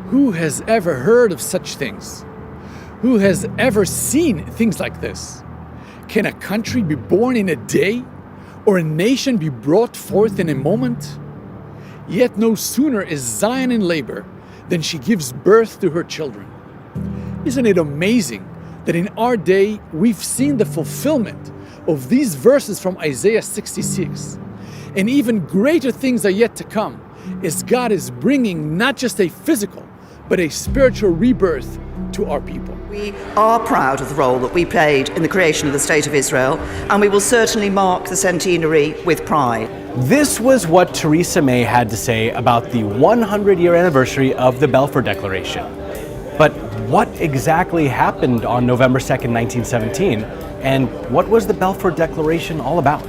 Who has ever heard of such things? Who has ever seen things like this? Can a country be born in a day, or a nation be brought forth in a moment? Yet no sooner is Zion in labor than she gives birth to her children. Isn't it amazing that in our day we've seen the fulfillment of these verses from Isaiah 66? And even greater things are yet to come, as God is bringing not just a physical, but a spiritual rebirth to our people. We are proud of the role that we played in the creation of the State of Israel, and we will certainly mark the centenary with pride. This was what Theresa May had to say about the 100-year anniversary of the Balfour Declaration. But what exactly happened on November 2nd, 1917, and what was the Balfour Declaration all about?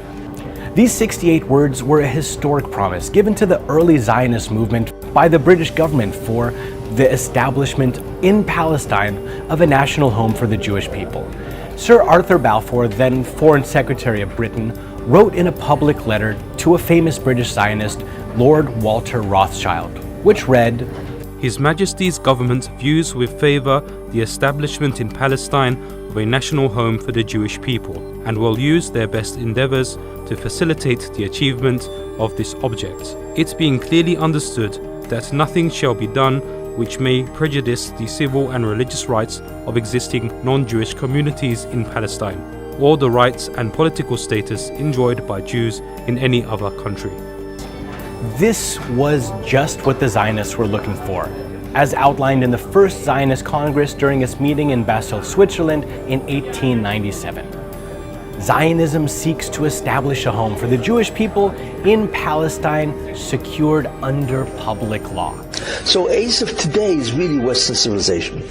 These 68 words were a historic promise given to the early Zionist movement by the British government for the establishment in Palestine of a national home for the Jewish people. Sir Arthur Balfour, then Foreign Secretary of Britain, wrote in a public letter to a famous British Zionist, Lord Walter Rothschild, which read, His Majesty's government views with favour the establishment in Palestine of a national home for the Jewish people, and will use their best endeavours to facilitate the achievement of this object, it being clearly understood that nothing shall be done which may prejudice the civil and religious rights of existing non-Jewish communities in Palestine, or the rights and political status enjoyed by Jews in any other country. This was just what the Zionists were looking for, as outlined in the First Zionist Congress during its meeting in Basel, Switzerland in 1897. Zionism seeks to establish a home for the Jewish people in Palestine, secured under public law. So Ace of today is really Western civilization.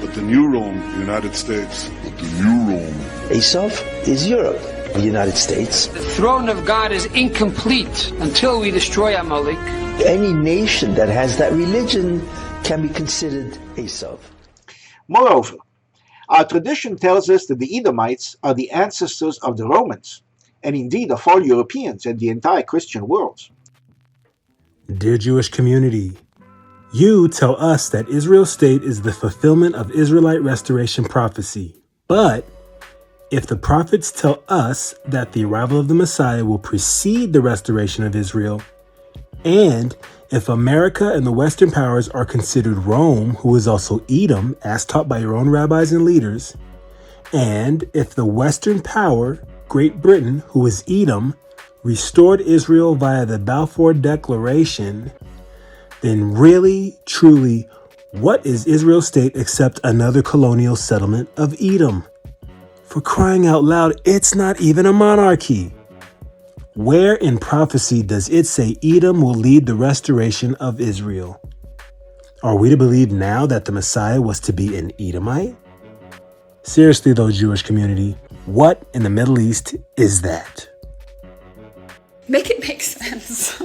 But the new Rome, the United States. But the new Rome. Esau is Europe, the United States. The throne of God is incomplete until we destroy Amalek. Any nation that has that religion can be considered Esau. Moreover, our tradition tells us that the Edomites are the ancestors of the Romans, and indeed of all Europeans and the entire Christian world. Dear Jewish community, you tell us that Israel's state is the fulfillment of Israelite restoration prophecy. But if the prophets tell us that the arrival of the Messiah will precede the restoration of Israel, and if America and the Western powers are considered Rome, who is also Edom, as taught by your own rabbis and leaders, and if the Western power, Great Britain, who is Edom, restored Israel via the Balfour Declaration, then really, truly, what is Israel's state except another colonial settlement of Edom? For crying out loud, it's not even a monarchy. Where in prophecy does it say Edom will lead the restoration of Israel? Are we to believe now that the Messiah was to be an Edomite? Seriously though, Jewish community, what in the Middle East is that? Make it make sense.